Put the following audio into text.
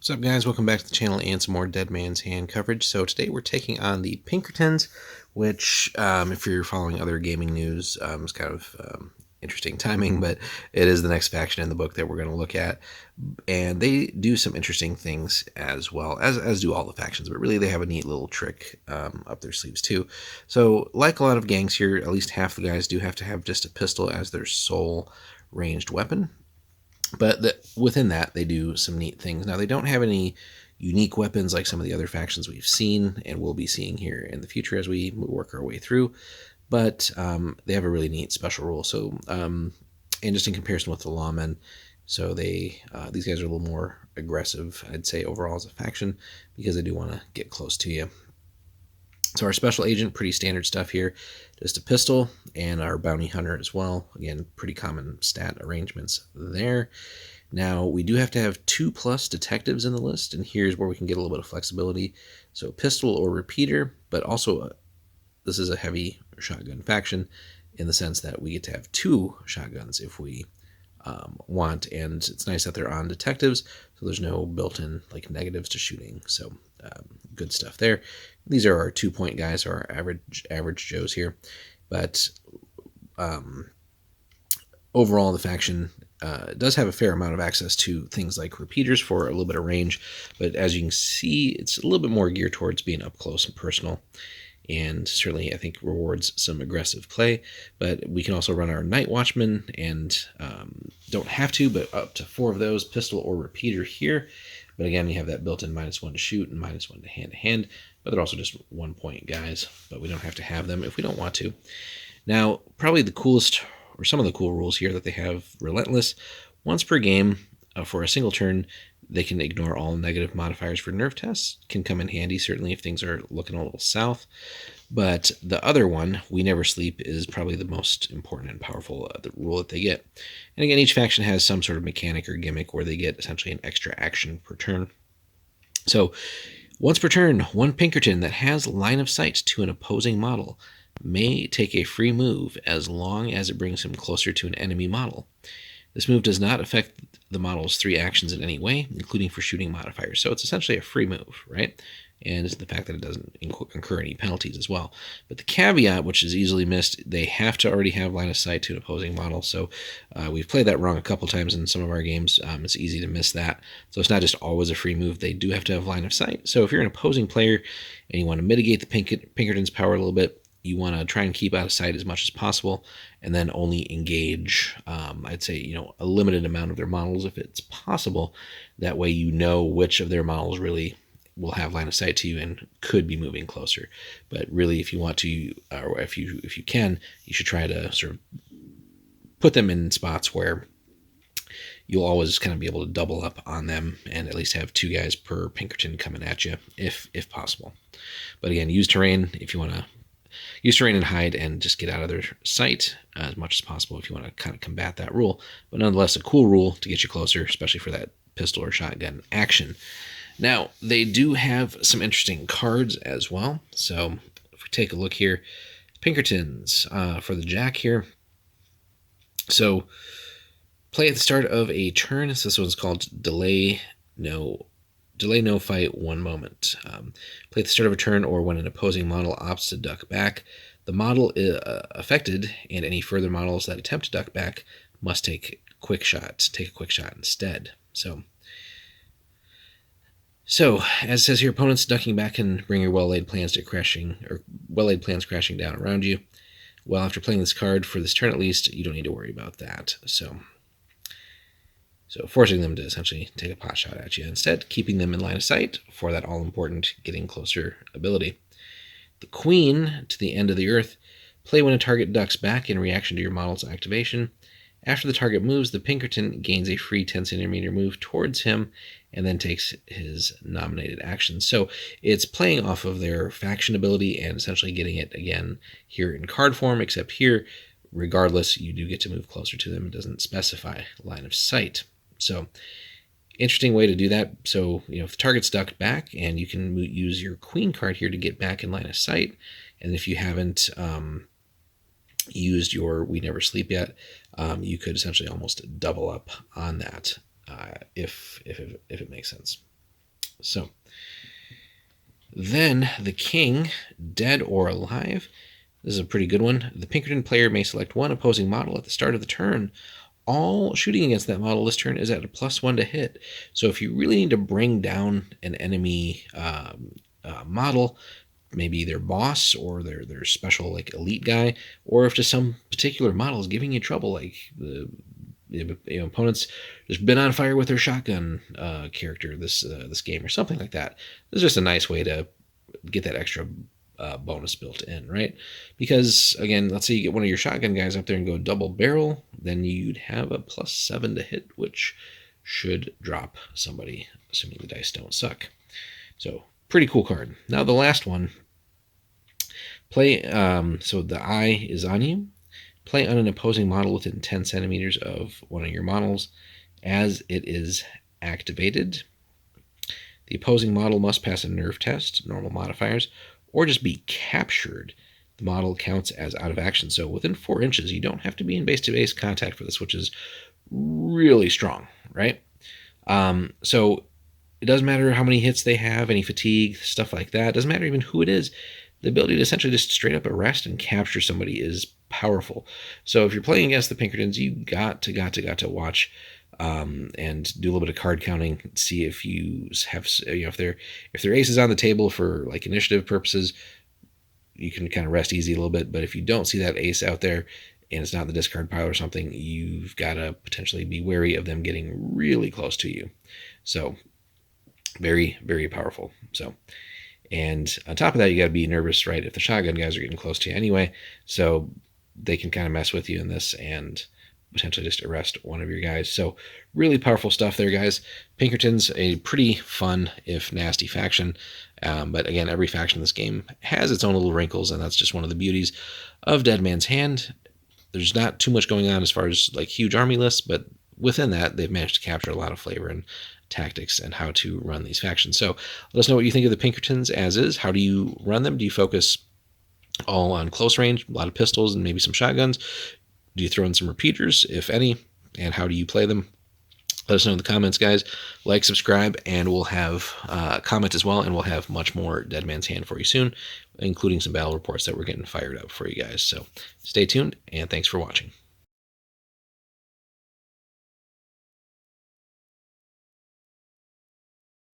What's up, guys? Welcome back to the channel and some more Dead Man's Hand coverage. So today we're taking on the Pinkertons, which, if you're following other gaming news, is kind of interesting timing, but it is the next faction in the book that we're going to look at. And they do some interesting things as well, as do all the factions, but really they have a neat little trick up their sleeves too. So like a lot of gangs here, at least half the guys do have to have just a pistol as their sole ranged weapon. But within that, they do some neat things. Now, they don't have any unique weapons like some of the other factions we've seen and will be seeing here in the future as we work our way through. But they have a really neat special rule. So, and just in comparison with the lawmen, so these guys are a little more aggressive, I'd say, overall as a faction, because they do want to get close to you. So our special agent, pretty standard stuff here, just a pistol, and our bounty hunter as well. Again, pretty common stat arrangements there. Now, we do have to have 2+ detectives in the list, and here's where we can get a little bit of flexibility. So pistol or repeater, but also this is a heavy shotgun faction in the sense that we get to have 2 shotguns if we want, and it's nice that they're on detectives, so there's no built-in like negatives to shooting. So good stuff there. These are our 2-point guys, our average Joes here, but overall the faction does have a fair amount of access to things like repeaters for a little bit of range, but as you can see, it's a little bit more geared towards being up close and personal, and certainly I think rewards some aggressive play. But we can also run our Night Watchman, and don't have to, but up to 4 of those, pistol or repeater here. But again, you have that built-in -1 to shoot and -1 to hand-to-hand, but they're also just 1-point guys, but we don't have to have them if we don't want to. Now, probably the coolest, or some of the cool rules here that they have: Relentless. Once per game, for a single turn, they can ignore all negative modifiers for nerve tests. Can come in handy, certainly, if things are looking a little south. But the other one, We Never Sleep, is probably the most important and powerful the rule that they get. And again, each faction has some sort of mechanic or gimmick where they get essentially an extra action per turn. So once per turn, one Pinkerton that has line of sight to an opposing model may take a free move as long as it brings him closer to an enemy model. This move does not affect the model's 3 actions in any way, including for shooting modifiers. So it's essentially a free move, right? And it's the fact that it doesn't incur any penalties as well. But the caveat, which is easily missed, they have to already have line of sight to an opposing model. So we've played that wrong a couple times in some of our games. It's easy to miss that. So it's not just always a free move. They do have to have line of sight. So if you're an opposing player and you want to mitigate the Pinkerton's power a little bit, you want to try and keep out of sight as much as possible, and then only engage, I'd say, a limited amount of their models if it's possible. That way you know which of their models really will have line of sight to you and could be moving closer. But really, if you want to, or if you can, you should try to sort of put them in spots where you'll always kind of be able to double up on them and at least have 2 guys per Pinkerton coming at you if possible. But again, use terrain if you want to. Use terrain and hide and just get out of their sight as much as possible if you want to kind of combat that rule. But nonetheless, a cool rule to get you closer, especially for that pistol or shotgun action. Now, they do have some interesting cards as well. So if we take a look here, Pinkertons for the Jack here. So play at the start of a turn. So this one's called Delay No Fight 1 moment. Play at the start of a turn or when an opposing model opts to duck back. The model affected and any further models that attempt to duck back must take a quick shot instead. So, as it says here, opponents ducking back can bring your well-laid plans crashing down around you. Well, after playing this card for this turn at least, you don't need to worry about that. So forcing them to essentially take a pot shot at you instead, keeping them in line of sight for that all-important getting closer ability. The Queen to the end of the earth. Play when a target ducks back in reaction to your model's activation. After the target moves, the Pinkerton gains a free 10-centimeter move towards him and then takes his nominated action. So it's playing off of their faction ability and essentially getting it again here in card form, except here, regardless, you do get to move closer to them. It doesn't specify line of sight. So interesting way to do that. So, if the target's ducked back, and you can use your Queen card here to get back in line of sight. And if you haven't used your We Never Sleep yet, you could essentially almost double up on that if it makes sense. So then the king, dead or alive. This is a pretty good one. The Pinkerton player may select one opposing model at the start of the turn. All shooting against that model this turn is at a +1 to hit. So if you really need to bring down an enemy model, maybe their boss or their special like elite guy, or if just some particular model is giving you trouble, like the opponents just been on fire with their shotgun character this game or something like that. This is just a nice way to get that extra bonus built in, right? Because again, let's say you get one of your shotgun guys up there and go double barrel, then you'd have a +7 to hit, which should drop somebody, assuming the dice don't suck. So pretty cool card. Now the last one. Play. So the eye is on you. Play on an opposing model within 10 centimeters of one of your models. As it is activated, the opposing model must pass a nerve test, normal modifiers, or just be captured. The model counts as out of action. So within 4 inches, you don't have to be in base-to-base contact for this, which is really strong, right? So it doesn't matter how many hits they have, any fatigue, stuff like that. It doesn't matter even who it is. The ability to essentially just straight up arrest and capture somebody is powerful. So if you're playing against the Pinkertons, you got to watch and do a little bit of card counting, see if you have, if their ace is on the table for like initiative purposes, you can kind of rest easy a little bit. But if you don't see that ace out there and it's not in the discard pile or something, you've got to potentially be wary of them getting really close to you. So very, very powerful. So, and on top of that, you got to be nervous, right? If the shotgun guys are getting close to you anyway, so they can kind of mess with you in this and potentially just arrest one of your guys. So really powerful stuff there, guys. Pinkerton's a pretty fun, if nasty, faction. But again, every faction in this game has its own little wrinkles, and that's just one of the beauties of Dead Man's Hand. There's not too much going on as far as like huge army lists, but within that, they've managed to capture a lot of flavor and tactics and how to run these factions. So let us know what you think of the Pinkertons as is. How do you run them? Do you focus all on close range, a lot of pistols and maybe some shotguns? Do you throw in some repeaters, if any? And how do you play them? Let us know in the comments, guys. Like, subscribe, and we'll have comment as well, and we'll have much more Dead Man's Hand for you soon, including some battle reports that we're getting fired up for you guys. So stay tuned, and thanks for watching.